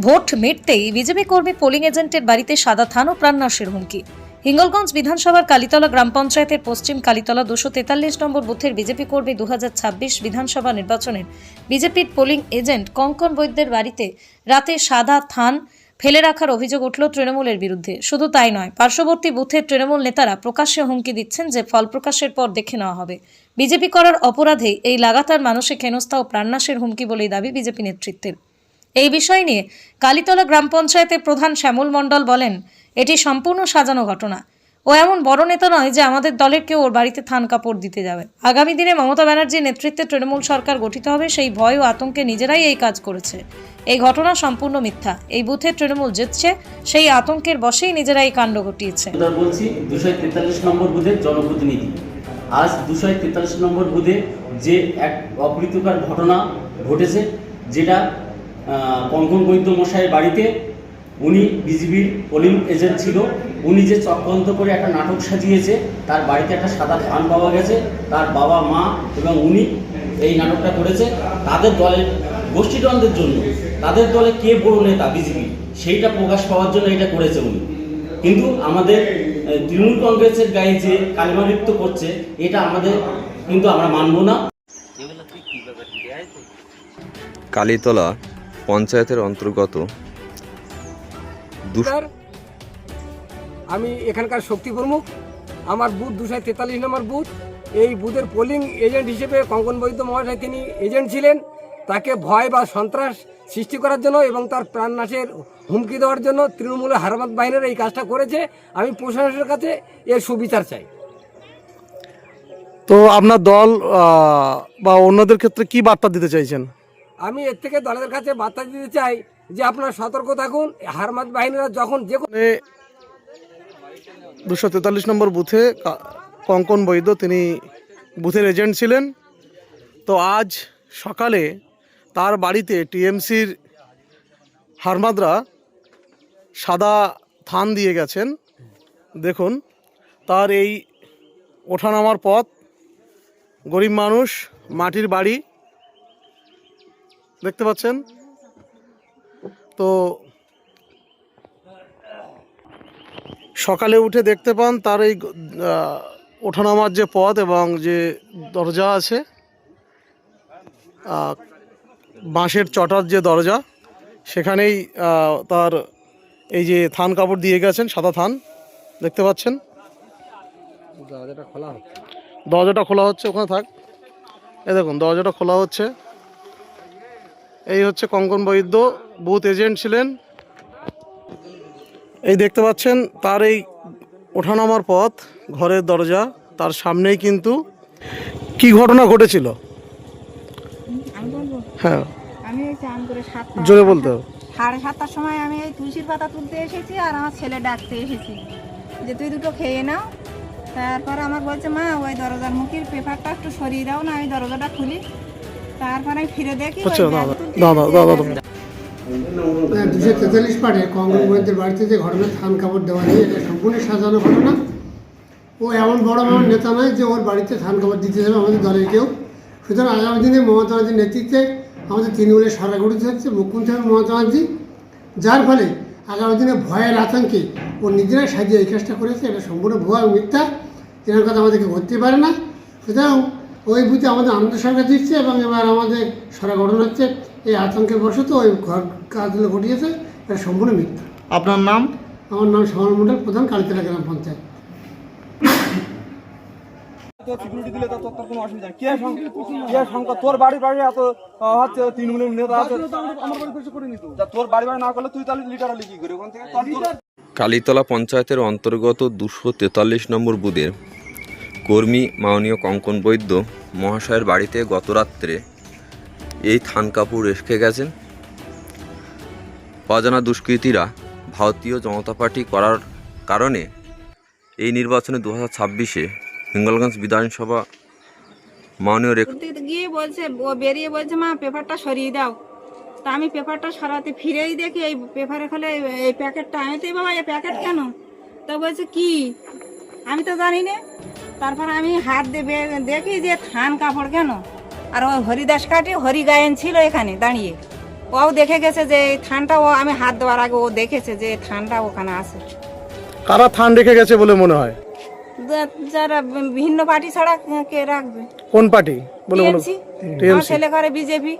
Vote মিটতেই BJP কর্মী polling এজেন্টের বাড়িতে সাদা থান ও প্রাণনাশের হুমকি। হিঙ্গলগঞ্জ বিধানসভার কালীতলা গ্রাম পঞ্চায়েতের পশ্চিম কালীতলা 243 নম্বর বুথের বিজেপি কর্মী 2026 বিধানসভা নির্বাচনের বিজেপির পোলিং এজেন্ট কঙ্কন বৈদ্যের বাড়িতে রাতে সাদা থান ফেলে রাখার অভিযোগ উঠল তৃণমূলের বিরুদ্ধে। শুধু তাই নয়, পার্শ্ববর্তী বুথের তৃণমূল নেতারা প্রকাশ্যে হুমকি দিচ্ছেন যে ফল প্রকাশের পর দেখে নেওয়া হবে। বিজেপি করার অপরাধে এই লাগাতার মানসিক হেনস্থা ও প্রাণনাশের হুমকি বলেই দাবি বিজেপি নেতৃত্বের। এই বিষয় নিয়ে কালীতলা গ্রাম পঞ্চায়েতের প্রধান শ্যামল মণ্ডল বলেন, এটি সম্পূর্ণ সাজানো ঘটনা। ও এমন বড় নেতা নয় যে আমাদের দলের কেউ ওর বাড়িতে থান কাপড় দিতে যাবে। আগামী দিনে মমতা ব্যানার্জির নেতৃত্বে তৃণমূল সরকার গঠিত হবে, সেই ভয় ও আতঙ্কে নিজেরাই এই কাজ করেছে। এই ঘটনা সম্পূর্ণ মিথ্যা। এই বুথে তৃণমূল জিতছে, সেই আতঙ্কের বশেই নিজেরাই কাণ্ড ঘটিয়েছে। বলছি 243 নম্বর বুথের জনপ্রতিনিধি। আজ 243 নম্বর বুথে যে এক অপ্রীতিকর ঘটনা ঘটেছে, যেটা কঙ্কন বৈদ্য মশাইয়ের বাড়িতে, উনি বিজেপির পোলিং এজেন্ট ছিল। উনি যে চক্রান্ত করে একটা নাটক সাজিয়েছে, তার বাড়িতে একটা সাদা থান পাওয়া গেছে। তার বাবা, মা এবং উনি এই নাটকটা করেছে তাদের দলের গোষ্ঠীদ্বন্দ্বের জন্য। তাদের দলে কে বড় নেতা বিজেপি, সেইটা প্রকাশ পাওয়ার জন্য এটা করেছে উনি। কিন্তু আমাদের তৃণমূল কংগ্রেসের গায়ে যে কালিমালিপ্ত করছে, এটা আমাদের কিন্তু আমরা মানব না। কালীতলা পঞ্চায়েতের অন্তর্গত আমি এখানকার শক্তি প্রমুখ। আমার বুথ 243 নম্বর বুথ। এই বুথের পোলিং এজেন্ট হিসেবে কঙ্কন বৈদ্য মহাশয় তিনি এজেন্ট ছিলেন। তাকে ভয় বা সন্ত্রাস সৃষ্টি করার জন্য এবং তার প্রাণনাশের হুমকি দেওয়ার জন্য তৃণমূলের হারমাত বাহিনীর এই কাজটা করেছে। আমি প্রশাসনের কাছে এর সুবিচার চাই। তো আপনার দল বা অন্যদের ক্ষেত্রে কি বার্তা দিতে চাইছেন? আমি এর থেকে দলের কাছে বার্তা দিতে চাই যে আপনারা সতর্ক থাকুন। হারমাত বাহিনীরা যখন যে 243 নম্বর বুথে কঙ্কন বৈদ্য তিনি বুথের এজেন্ট ছিলেন। তো আজ সকালে তার বাড়িতে টিএমসির হারমাদরা সাদা থান দিয়ে গেছেন। দেখুন, তার এই ওঠানামার পথ, গরিব মানুষ, মাটির বাড়ি দেখতে পাচ্ছেন। তো সকালে উঠে দেখতে পান তার এই ওঠানামার যে পথ এবং যে দরজা আছে, বাঁশের চটার যে দরজা, সেখানেই তার এই যে থান কাপড় দিয়ে গেছেন, সাদা থান দেখতে পাচ্ছেন। দরজাটা খোলা হচ্ছে, ওখানে থাক। এই দেখুন, দরজাটা খোলা হচ্ছে। এই হচ্ছে কঙ্কন বৈদ্য, বুথ এজেন্ট ছিলেন। এই দেখতে পাচ্ছেন তার এই ওঠানামার পথ, ঘরের দরজা, তার সামনেই কিন্তু কি ঘটনা ঘটেছিল। হ্যাঁ, আমি চান করে জোরে বলতে হবে। 7:30টার সময় আমি এই তুলসীর পাতা তুলতে এসেছি, আর আমার ছেলে ডাকতে এসেছি যে তুই দুটো খেয়ে নাও। তারপরে আমার বলছে, মা ওই দরজার মুখের পেপারটা একটু সরিয়ে দাও না, আমি দরজাটা খুলি। তারপরে আমি ফিরে দেখি 243 পারে কঙ্কন বৈদ্যের বাড়িতে যে ঘটনা থান কাপড় দেওয়া নেই, এটা সম্পূর্ণ সাজানো ঘটনা। ও এমন বড় নেতা নয় যে ওর বাড়িতে থান কাপড় দিতে যাবে আমাদের দলের কেউ। সুতরাং আগামী দিনে মমতা ব্যানার্জির নেতৃত্বে আমাদের তৃণমূলের সরকার গঠিত হচ্ছে, মুখ্যমন্ত্রী হবে মমতা ব্যানার্জি। যার ফলে আগামী দিনে ভয়ের আতঙ্কে ও নিজেরাই সাজিয়ে এই কাজটা করেছে। এটা সম্পূর্ণ ভুয়া এবং মিথ্যা। এনার কথা আমাদেরকে করতে পারে না। সুতরাং ওই বুথে আমাদের আনন্দ সরকার দিচ্ছে এবং এবার আমাদের সরকার গঠন হচ্ছে। এই আতঙ্কের বশত ওই কাজগুলো ঘটিয়েছে, এটা সম্পূর্ণ মিথ্যা। আপনার নাম? আমার নাম শ্যামল মণ্ডল, প্রধান, কালীতলা গ্রাম পঞ্চায়েত। তোর বাড়ি এত হচ্ছে তৃণমূলের নেতা আছে, তোর বাড়ি না করলে তুই তাহলে লিটার লিখি করে ওখান থেকে। কালীতলা পঞ্চায়েতের অন্তর্গত 243 নম্বর বুথের কর্মী মাননীয় কঙ্কন বৈদ্য মহাশয়ের বাড়িতে গত রাত্রে এই থান কাপড় রেখে গেছেন। অজানা দুষ্কৃতীরা ভারতীয় জনতা পার্টি করার কারণে এই নির্বাচনে 2026-এ হিঙ্গলগঞ্জ বিধানসভা মাননীয় গিয়ে বলছে, ও বেরিয়ে বলছে, মা পেপারটা সরিয়ে দাও। তা আমি পেপারটা সরাতে ফিরেই দেখি এই পেপারে খোলে এই প্যাকেটটা। আমি তো, বাবা এই প্যাকেট কেন? তা বলছে কি, আমি তো জানি না। তারপর আমি হাত দিয়ে দেখি যে থান কাপড় কেন। আর ওই হরিদাস কাটে হরি গায়েন ছিল এখানে দাঁড়িয়ে। ও দেখে গেছে যে এই থানটা, ও আমি হাত দেওয়ার আগে ও দেখেছে যে এই থানটা ওখানে আছে। কারা থান রেখে গেছে বলে মনে হয়? যারা ভিন্ন পার্টি ছাড়া কে রাখবে? কোন পার্টি বলে মনে টিএমসি, আমার ছেলে করে বিজেপি।